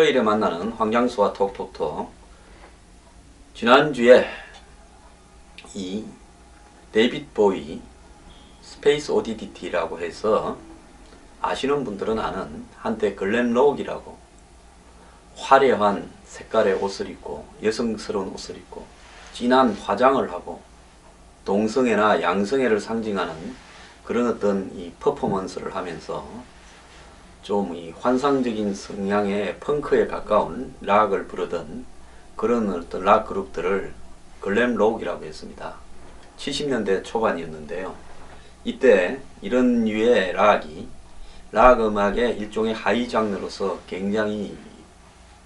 토요일에 만나는 황장수와 톡톡톡. 지난주에 이 데이빗 보이 스페이스 ODDT라고 해서 아시는 분들은 아는 한때 글램 록이라고 화려한 색깔의 옷을 입고 여성스러운 옷을 입고 진한 화장을 하고 동성애나 양성애를 상징하는 그런 어떤 이 퍼포먼스를 하면서 좀 이 환상적인 성향의 펑크에 가까운 락을 부르던 그런 어떤 락 그룹들을 글램 록이라고 했습니다. 70년대 초반이었는데요. 이때 이런 류의 락 음악의 일종의 하이 장르로서 굉장히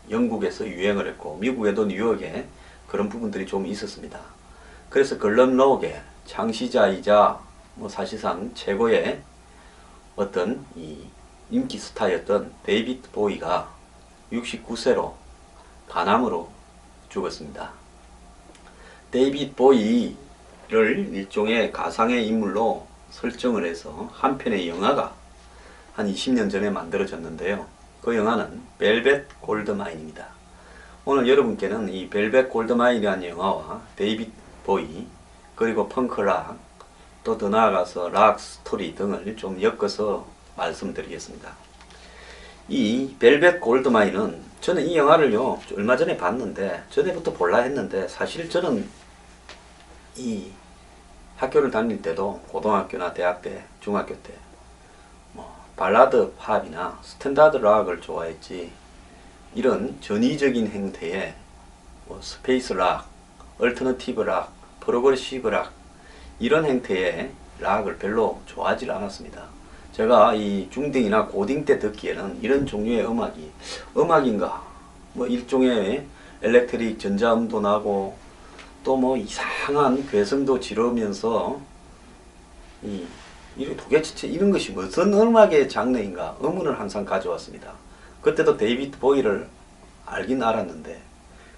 영국에서 유행을 했고 미국에도 뉴욕에 그런 부분들이 좀 있었습니다. 그래서 글램 록의 창시자이자 사실상 최고의 어떤 이 인기 스타였던 데이빗 보이가 69세로 간암으로 죽었습니다. 데이빗 보이를 일종의 가상의 인물로 설정을 해서 한 편의 영화가 한 20년 전에 만들어졌는데요. 그 영화는 벨벳 골드마인입니다. 오늘 여러분께는 이 벨벳 골드마인이라는 영화와 데이빗 보이 그리고 펑크락 또 더 나아가서 락 스토리 등을 좀 엮어서 말씀드리겠습니다. 이 벨벳 골드마인은 저는 이 영화를요 얼마 전에 봤는데 전에부터 볼라 했는데 사실 저는 이 학교를 다닐 때도 고등학교나 대학 때 중학교 때 발라드 팝이나 스탠다드 락을 좋아했지 이런 전위적인 행태의 스페이스 락, 얼터너티브 락, 프로그레시브 락 이런 행태의 락을 별로 좋아하지 않았습니다. 제가 이 중딩이나 고딩 때 듣기에는 이런 종류의 음악인가 일종의 엘렉트릭 전자음도 나고 또 이상한 괴성도 지르면서 도대체 이런 것이 무슨 음악의 장르인가 의문을 항상 가져왔습니다. 그때도 데이빗 보이를 알긴 알았는데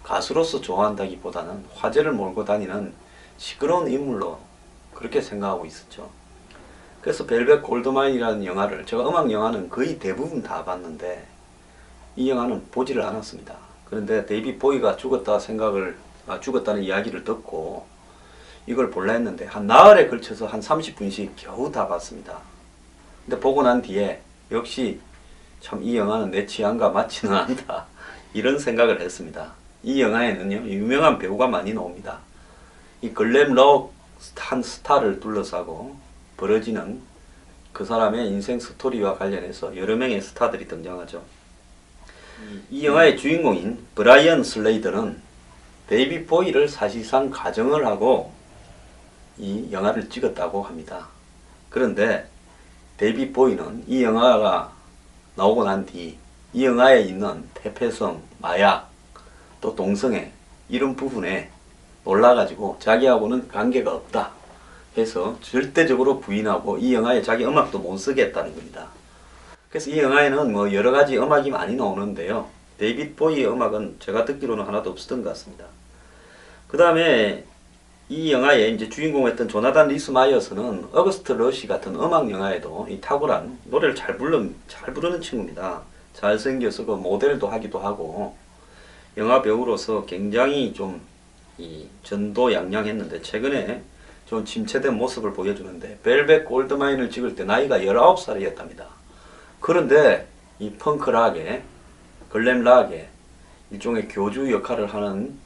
가수로서 좋아한다기보다는 화제를 몰고 다니는 시끄러운 인물로 그렇게 생각하고 있었죠. 그래서 벨벳 골드마인이라는 영화를 제가 음악 영화는 거의 대부분 다 봤는데 이 영화는 보지를 않았습니다. 그런데 데이빗 보이가 죽었다는 이야기를 듣고 이걸 볼라 했는데 한 나흘에 걸쳐서 한 30분씩 겨우 다 봤습니다. 근데 보고 난 뒤에 역시 참 이 영화는 내 취향과 맞지는 않다 이런 생각을 했습니다. 이 영화에는요 유명한 배우가 많이 나옵니다. 이 글램 록 한 스타를 둘러싸고 벌어지는 그 사람의 인생 스토리와 관련해서 여러 명의 스타들이 등장하죠. 이 영화의 주인공인 브라이언 슬레이더는 데이빗 보이를 사실상 가정을 하고 이 영화를 찍었다고 합니다. 그런데 데이빗 보이는 이 영화가 나오고 난 뒤 이 영화에 있는 퇴폐성, 마약, 또 동성애 이런 부분에 놀라가지고 자기하고는 관계가 없다 해서 절대적으로 부인하고 이 영화에 자기 음악도 못 쓰겠다는 겁니다. 그래서 이 영화에는 여러 가지 음악이 많이 나오는데요. 데이빗 보이의 음악은 제가 듣기로는 하나도 없었던 것 같습니다. 그 다음에 이 영화에 이제 주인공했던 조나단 리스 마이어스는 어거스트 러시 같은 음악 영화에도 이 탁월한 노래를 잘 부르는 친구입니다. 잘생겨서 그 모델도 하기도 하고 영화 배우로서 굉장히 좀 이 전도양양했는데 최근에 좀 침체된 모습을 보여주는데 벨벳 골드마인을 찍을 때 나이가 19살이었답니다. 그런데 이 펑크락의 글램 락의 일종의 교주 역할을 하는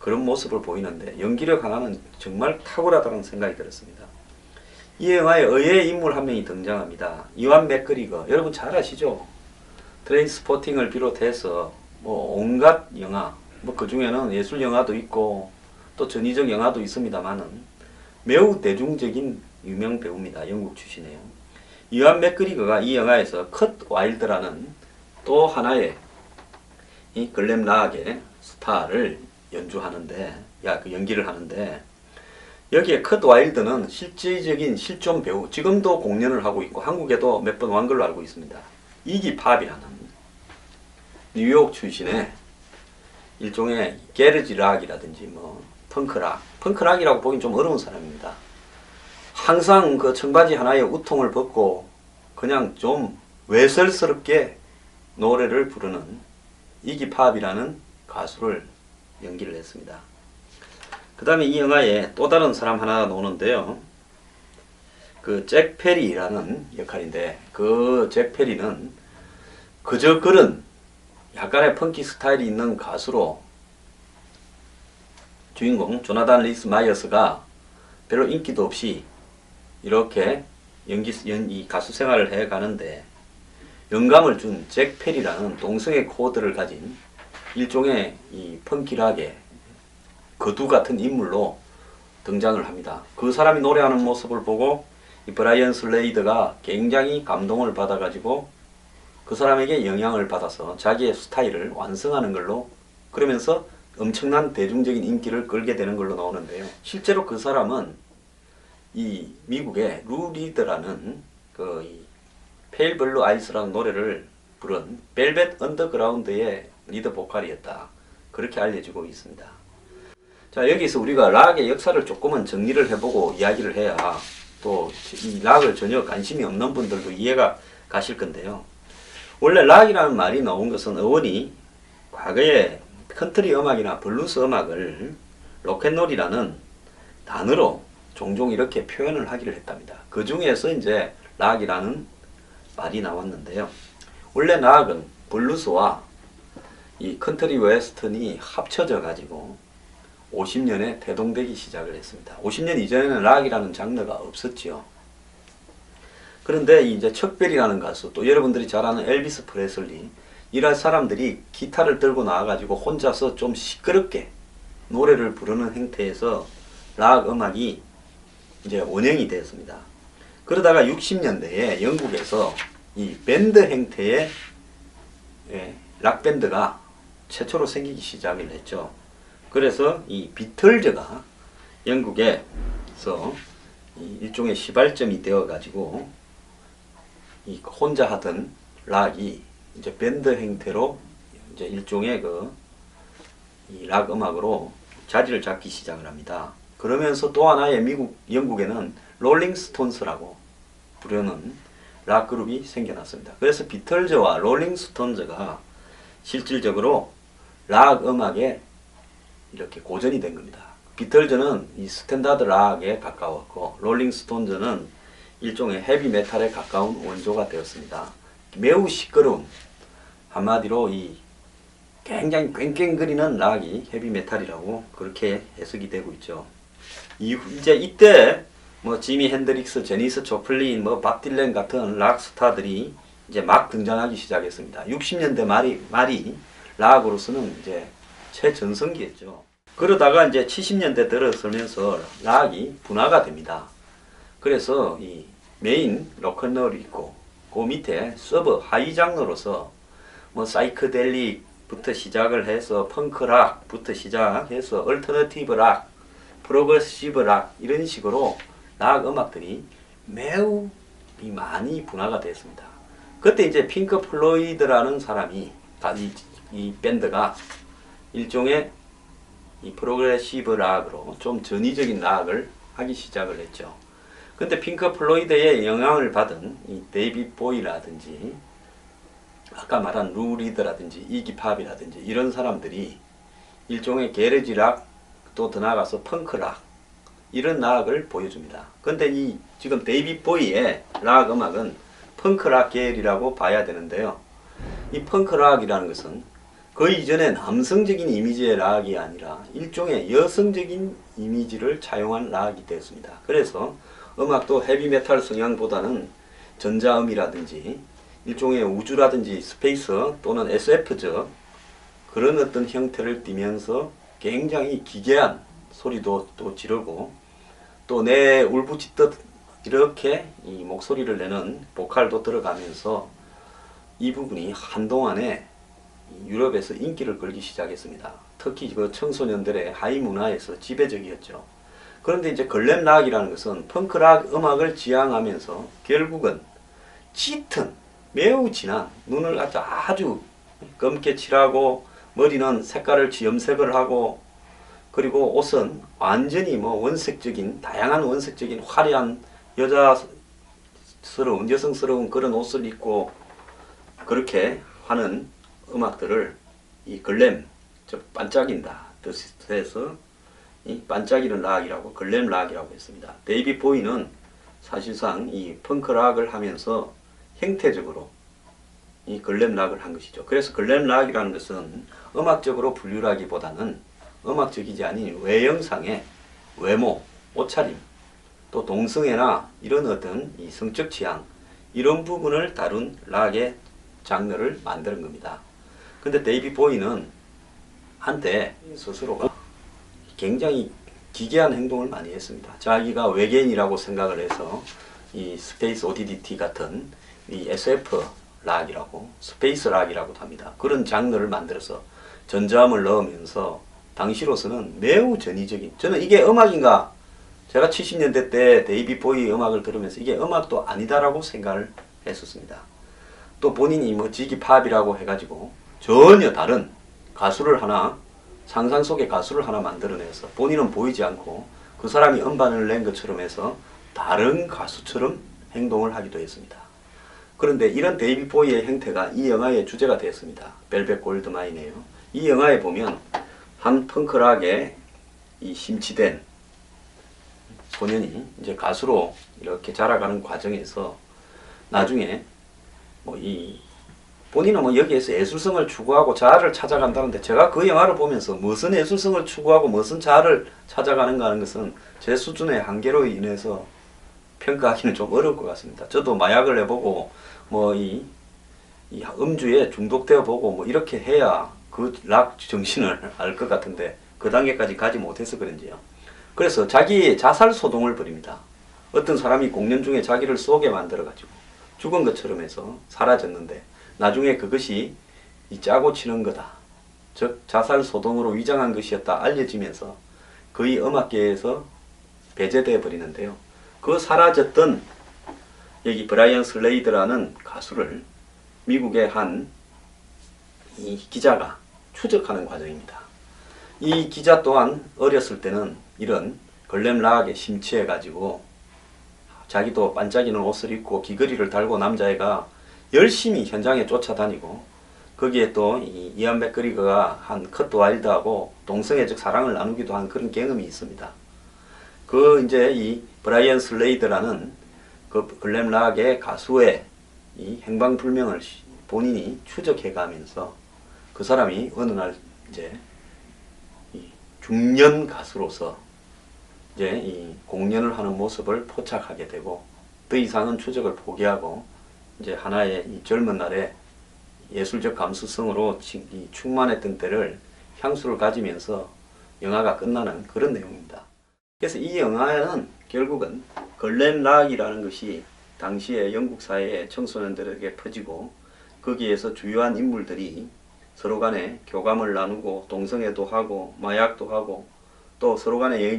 그런 모습을 보이는데 연기력 하나는 정말 탁월하다는 생각이 들었습니다. 이 영화에 의외의 인물 한 명이 등장합니다. 이완 맥그리거 여러분 잘 아시죠? 트레인스포팅을 비롯해서 온갖 영화 그 중에는 예술 영화도 있고 또 전위적 영화도 있습니다만은 매우 대중적인 유명 배우입니다. 영국 출신이에요. 이완 맥그리거가 이 영화에서 컷 와일드라는 또 하나의 이 글램 락의 스타를 연기를 하는데 여기에 컷 와일드는 실질적인 실존 배우 지금도 공연을 하고 있고 한국에도 몇 번 온 걸로 알고 있습니다. 이기 팝이라는 뉴욕 출신의 일종의 게르지 락이라든지 펑크락이라고 보긴 좀 어려운 사람입니다. 항상 그 청바지 하나에 우통을 벗고 그냥 좀 외설스럽게 노래를 부르는 이기 팝이라는 가수를 연기를 했습니다. 그 다음에 이 영화에 또 다른 사람 하나 나오는데요. 그 잭 페리라는 역할인데, 그 잭 페리는 그저 그런 약간의 펑키 스타일이 있는 가수로 주인공 조나단 리스 마이어스가 별로 인기도 없이 이렇게 이 가수 생활을 해 가는데, 영감을 준 잭 페리라는 동성애 코드를 가진 일종의 이 펑키락의 거두 같은 인물로 등장을 합니다. 그 사람이 노래하는 모습을 보고 이 브라이언 슬레이드가 굉장히 감동을 받아가지고 그 사람에게 영향을 받아서 자기의 스타일을 완성하는 걸로, 그러면서 엄청난 대중적인 인기를 끌게 되는 걸로 나오는데요. 실제로 그 사람은 이 미국의 루 리드라는 그 페일 블루 아이스라는 노래를 부른 벨벳 언더그라운드의 리더 보컬이었다, 그렇게 알려지고 있습니다. 자, 여기서 우리가 락의 역사를 조금은 정리를 해보고 이야기를 해야 또 이 락을 전혀 관심이 없는 분들도 이해가 가실 건데요. 원래 락이라는 말이 나온 것은 어원이 과거에 컨트리 음악이나 블루스 음악을 로켓롤이라는 단어로 종종 이렇게 표현을 하기를 했답니다. 그 중에서 이제 락이라는 말이 나왔는데요. 원래 락은 블루스와 이 컨트리 웨스턴이 합쳐져 가지고 50년에 대동되기 시작을 했습니다. 50년 이전에는 락이라는 장르가 없었죠. 그런데 이제 척벨이라는 가수, 또 여러분들이 잘 아는 엘비스 프레슬리, 이런 사람들이 기타를 들고 나와가지고 혼자서 좀 시끄럽게 노래를 부르는 형태에서 락 음악이 이제 원형이 되었습니다. 그러다가 60년대에 영국에서 이 밴드 형태의 락 밴드가 최초로 생기기 시작을 했죠. 그래서 이 비틀즈가 영국에서 일종의 시발점이 되어 가지고 이 혼자 하던 락이 이제 밴드 형태로 이제 일종의 이 락 음악으로 자리를 잡기 시작을 합니다. 그러면서 또 하나의 영국에는 롤링 스톤스라고 부르는 락 그룹이 생겨났습니다. 그래서 비틀즈와 롤링 스톤즈가 실질적으로 락 음악의 이렇게 고전이 된 겁니다. 비틀즈는 이 스탠다드 락에 가까웠고, 롤링 스톤즈는 일종의 헤비 메탈에 가까운 원조가 되었습니다. 매우 시끄러운, 한마디로 이 굉장히 꽹꽹거리는 락이 헤비 메탈이라고 그렇게 해석이 되고 있죠. 이제 이때 뭐 지미 핸드릭스, 제니스 조플린, 뭐 밥 딜런 같은 락 스타들이 이제 막 등장하기 시작했습니다. 60년대 말이 락으로서는 이제 최전성기였죠. 그러다가 이제 70년대 들어서면서 락이 분화가 됩니다. 그래서 이 메인 로큰롤이 있고, 그 밑에 서브 하이 장르로서 뭐 사이크델릭부터 시작을 해서 펑크락부터 시작해서 얼터너티브 락, 프로그레시브 락, 이런 식으로 락 음악들이 매우 많이 분화가 됐습니다. 그때 이제 핑크 플로이드라는 사람이, 이 밴드가 일종의 이 프로그레시브 락으로 좀 전위적인 락을 하기 시작을 했죠. 근데 핑크 플로이드의 영향을 받은 이 데이빗 보이라든지 아까 말한 루 리드라든지 이기 팝이라든지 이런 사람들이 일종의 게레지 락, 또 더 나아가서 펑크 락, 이런 락을 보여줍니다. 근데 이 지금 데이빗 보이의 락 음악은 펑크 락 계열이라고 봐야 되는데요. 이 펑크 락이라는 것은 그 이전에 남성적인 이미지의 락이 아니라 일종의 여성적인 이미지를 차용한 락이 되었습니다. 그래서 음악도 헤비메탈 성향보다는 전자음이라든지 일종의 우주라든지 스페이스 또는 SF적 그런 어떤 형태를 띠면서 굉장히 기괴한 소리도 또 지르고, 또 내 울부짖듯 이렇게 이 목소리를 내는 보컬도 들어가면서 이 부분이 한동안에 유럽에서 인기를 끌기 시작했습니다. 특히 그 청소년들의 하이 문화에서 지배적이었죠. 그런데 이제 글램 락이라는 것은 펑크 락 음악을 지향하면서 결국은 짙은, 매우 진한, 눈을 아주 검게 칠하고 머리는 색깔을 염색을 하고, 그리고 옷은 완전히 뭐 원색적인, 다양한 원색적인 화려한 여성스러운 그런 옷을 입고 그렇게 하는 음악들을 이 글램, 즉 반짝인다 뜻에서 이 반짝이는 락이라고 글램 락이라고 했습니다. 데이빗 보이는 사실상 이 펑크 락을 하면서 형태적으로 이 글램 락을 한 것이죠. 그래서 글램 락이라는 것은 음악적으로 분류라기보다는 음악적이지 아닌 외형상의 외모, 옷차림, 또 동성애나 이런 어떤 이 성적 취향 이런 부분을 다룬 락의 장르를 만드는 겁니다. 근데 데이빗 보이는 한때 스스로가 굉장히 기괴한 행동을 많이 했습니다. 자기가 외계인이라고 생각을 해서 이 스페이스 오디디티 같은 이 SF 락이라고 스페이스 락이라고도 합니다. 그런 장르를 만들어서 전자음을 넣으면서 당시로서는 매우 전위적인, 저는 이게 음악인가, 제가 70년대 때 데이빗 보이 음악을 들으면서 이게 음악도 아니다라고 생각을 했었습니다. 또 본인이 뭐 지기 팝이라고 해가지고 전혀 다른 가수를 하나, 상상 속의 가수를 하나 만들어내서 본인은 보이지 않고 그 사람이 음반을 낸 것처럼 해서 다른 가수처럼 행동을 하기도 했습니다. 그런데 이런 데이빗 보이의 형태가 이 영화의 주제가 되었습니다. 벨벳 골드마인이에요. 이 영화에 보면 한 펑크락에 이 심취된 소년이 이제 가수로 이렇게 자라가는 과정에서 나중에 뭐 이 본인은 뭐 여기에서 예술성을 추구하고 자아를 찾아간다는데, 제가 그 영화를 보면서 무슨 예술성을 추구하고 무슨 자아를 찾아가는가 하는 것은 제 수준의 한계로 인해서 평가하기는 좀 어려울 것 같습니다. 저도 마약을 해보고 뭐 이 음주에 중독되어 보고 뭐 이렇게 해야 그 락 정신을 알 것 같은데 그 단계까지 가지 못해서 그런지요. 그래서 자기 자살 소동을 벌입니다. 어떤 사람이 공연 중에 자기를 쏘게 만들어 가지고 죽은 것처럼 해서 사라졌는데 나중에 그것이 이 짜고 치는 거다, 즉 자살 소동으로 위장한 것이었다 알려지면서 거의 음악계에서 배제되어 버리는데요. 그 사라졌던 여기 브라이언 슬레이드라는 가수를 미국의 한 이 기자가 추적하는 과정입니다. 이 기자 또한 어렸을 때는 이런 글램 락에 심취해 가지고 자기도 반짝이는 옷을 입고 귀걸이를 달고 남자애가 열심히 현장에 쫓아다니고 거기에 또 이안 맥그리거가 한 컷 와일드하고 동성애적 사랑을 나누기도 한 그런 경험이 있습니다. 그 이제 이 브라이언 슬레이드라는 그 글램 락의 가수의 이 행방불명을 본인이 추적해 가면서 그 사람이 어느 날 이제 이 중년 가수로서 이제 이 공연을 하는 모습을 포착하게 되고 더 이상은 추적을 포기하고 이제 하나의 이 젊은 날에 예술적 감수성으로 충만했던 때를 향수를 가지면서 영화가 끝나는 그런 내용입니다. 그래서 이 영화는 결국은 글램 락이라는 것이 당시에 영국 사회의 청소년들에게 퍼지고 거기에서 주요한 인물들이 서로 간에 교감을 나누고 동성애도 하고 마약도 하고 또 서로 간에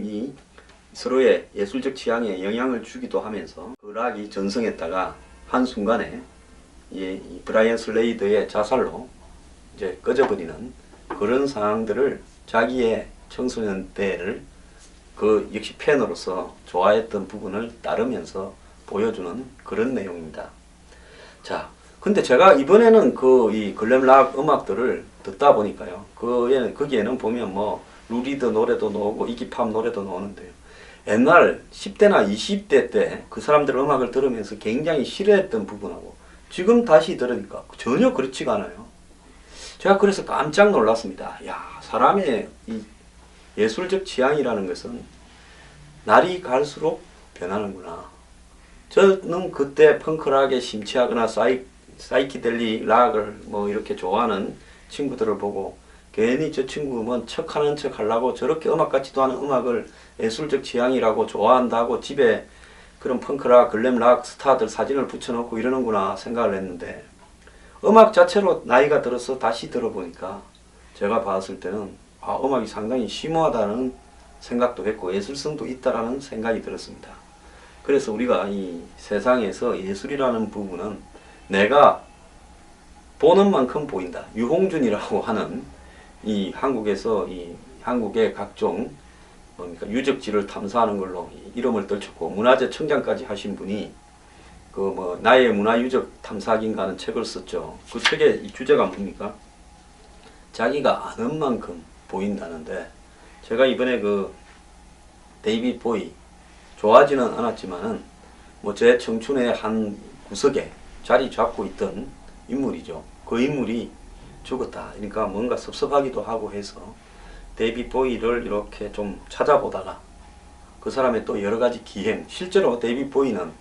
서로의 예술적 취향에 영향을 주기도 하면서 그 락이 전성했다가 한순간에 이 브라이언 슬레이드의 자살로 이제 꺼져버리는 그런 상황들을 자기의 청소년 때를 그 역시 팬으로서 좋아했던 부분을 따르면서 보여주는 그런 내용입니다. 자, 근데 제가 이번에는 이 글램 락 음악들을 듣다 보니까요. 거기에는 보면 뭐 루리드 노래도 나오고 이기팝 노래도 나오는데요. 옛날 10대나 20대 때 그 사람들 음악을 들으면서 굉장히 싫어했던 부분하고 지금 다시 들으니까 전혀 그렇지가 않아요. 제가 그래서 깜짝 놀랐습니다. 야, 사람의 이 예술적 취향이라는 것은 날이 갈수록 변하는구나. 저는 그때 펑크락에 심취하거나 사이키델리 락을 뭐 이렇게 좋아하는 친구들을 보고 괜히 저 친구는 척하는 척 하려고 저렇게 음악 같지도 않은 음악을 예술적 취향이라고 좋아한다고 집에 그런 펑크락, 글램 락 스타들 사진을 붙여놓고 이러는구나 생각을 했는데 음악 자체로 나이가 들어서 다시 들어보니까 제가 봤을 때는 음악이 상당히 심오하다는 생각도 했고 예술성도 있다라는 생각이 들었습니다. 그래서 우리가 이 세상에서 예술이라는 부분은 내가 보는 만큼 보인다. 유홍준이라고 하는 이 한국에서 이 한국의 각종 뭡니까 유적지를 탐사하는 걸로 이름을 떨쳤고 문화재 청장까지 하신 분이 그 뭐 나의 문화유적 탐사기인가 하는 책을 썼죠. 그 책의 이 주제가 뭡니까? 자기가 아는 만큼 보인다는데, 제가 이번에 그 데이빗 보이 좋아하지는 않았지만은 뭐 제 청춘의 한 구석에 자리 잡고 있던 인물이죠. 그 인물이 죽었다. 그러니까 뭔가 섭섭하기도 하고 해서 데이빗 보이를 이렇게 좀 찾아보다가 그 사람의 또 여러 가지 기행, 실제로 데이빗 보이는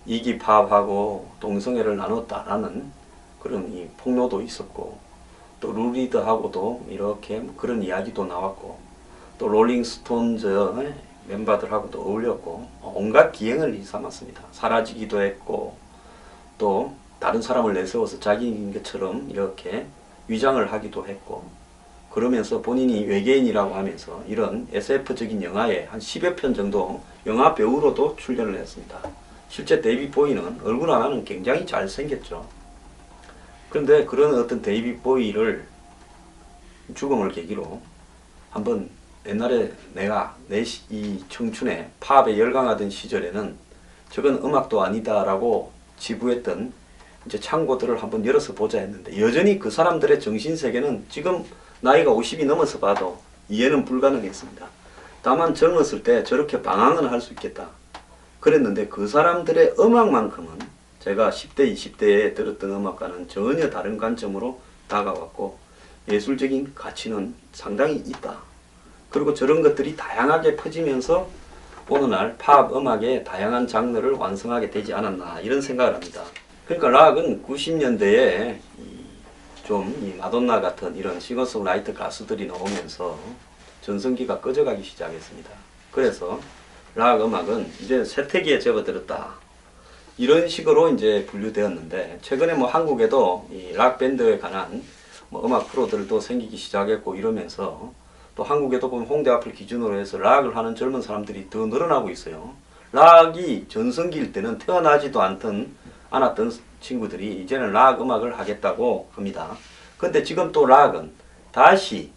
이기 파업하고 동성애를 나눴다라는 그런 이 폭로도 있었고, 또 루리드하고도 이렇게 그런 이야기도 나왔고, 또 롤링스톤즈 멤버들하고도 어울렸고, 온갖 기행을 일삼았습니다. 사라지기도 했고, 또 다른 사람을 내세워서 자기인 것처럼 이렇게 위장을 하기도 했고, 그러면서 본인이 외계인이라고 하면서 이런 SF적인 영화에 한 10여 편 정도 영화 배우로도 출연을 했습니다. 실제 데이빗 보이는 얼굴 하나는 굉장히 잘생겼죠. 그런데 그런 어떤 데이빗 보이를 죽음을 계기로 한번 옛날에 내가 이 청춘에 팝에 열광하던 시절에는 저건 음악도 아니다라고 지부했던 이제 창고들을 한번 열어서 보자 했는데, 여전히 그 사람들의 정신세계는 지금 나이가 50이 넘어서 봐도 이해는 불가능했습니다. 다만 젊었을 때 저렇게 방황은 할 수 있겠다 그랬는데, 그 사람들의 음악만큼은 제가 10대, 20대에 들었던 음악과는 전혀 다른 관점으로 다가왔고, 예술적인 가치는 상당히 있다. 그리고 저런 것들이 다양하게 퍼지면서 어느 날 팝 음악의 다양한 장르를 완성하게 되지 않았나, 이런 생각을 합니다. 그러니까 락은 90년대에 좀 이 마돈나 같은 이런 싱어송라이터 가수들이 나오면서 전성기가 꺼져가기 시작했습니다. 그래서 락 음악은 이제 쇠퇴기에 접어들었다, 이런 식으로 이제 분류되었는데, 최근에 뭐 한국에도 이 락 밴드에 관한 뭐 음악 프로들도 생기기 시작했고, 이러면서 또 한국에도 보면 홍대 앞을 기준으로 해서 락을 하는 젊은 사람들이 더 늘어나고 있어요. 락이 전성기일 때는 태어나지도 않았던 친구들이 이제는 락 음악을 하겠다고 합니다. 근데 지금 또 락은 다시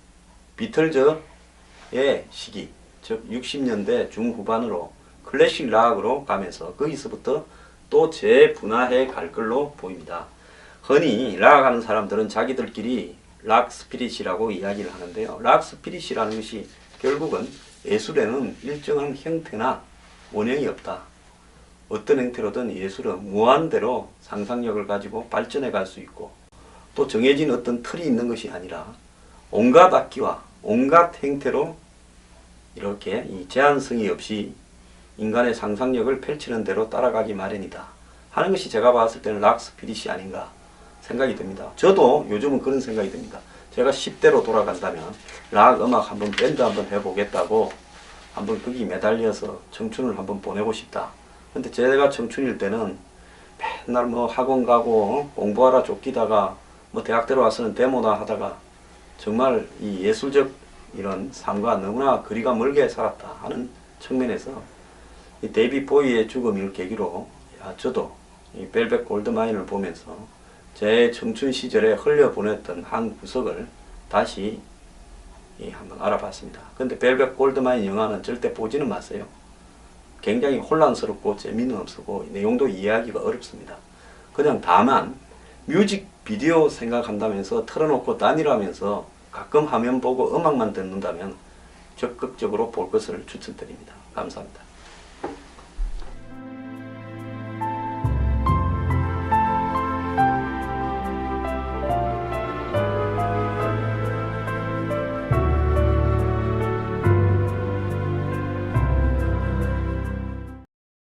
비틀즈의 시기, 즉 60년대 중후반으로 클래식 락으로 가면서 거기서부터 또 재분화해 갈 걸로 보입니다. 흔히 락 하는 사람들은 자기들끼리 락 스피릿이라고 이야기를 하는데요. 락 스피릿이라는 것이 결국은 예술에는 일정한 형태나 원형이 없다. 어떤 형태로든 예술은 무한대로 상상력을 가지고 발전해 갈 수 있고, 또 정해진 어떤 틀이 있는 것이 아니라 온갖 악기와 온갖 형태로 이렇게 이 제한성이 없이 인간의 상상력을 펼치는 대로 따라가기 마련이다 하는 것이 제가 봤을 때는 락 스피릿이 아닌가 생각이 듭니다. 저도 요즘은 그런 생각이 듭니다. 제가 10대로 돌아간다면 락 음악 한번 밴드 한번 해보겠다고 한번 거기 매달려서 청춘을 한번 보내고 싶다. 근데 제가 청춘일 때는 맨날 뭐 학원 가고 공부하라 쫓기다가 뭐 대학 들어와서는 데모나 하다가 정말 이 예술적 이런 삶과 너무나 거리가 멀게 살았다 하는 측면에서 이 데이빗 보이의 죽음을 계기로 저도 이 벨벳 골드마인을 보면서 제 청춘 시절에 흘려보냈던 한 구석을 다시 한번 알아봤습니다. 근데 벨벳 골드마인 영화는 절대 보지는 마세요. 굉장히 혼란스럽고 재미는 없고 내용도 이해하기가 어렵습니다. 그냥 다만 뮤직비디오 생각한다면서 틀어놓고 다니라면서 가끔 화면 보고 음악만 듣는다면 적극적으로 볼 것을 추천드립니다. 감사합니다.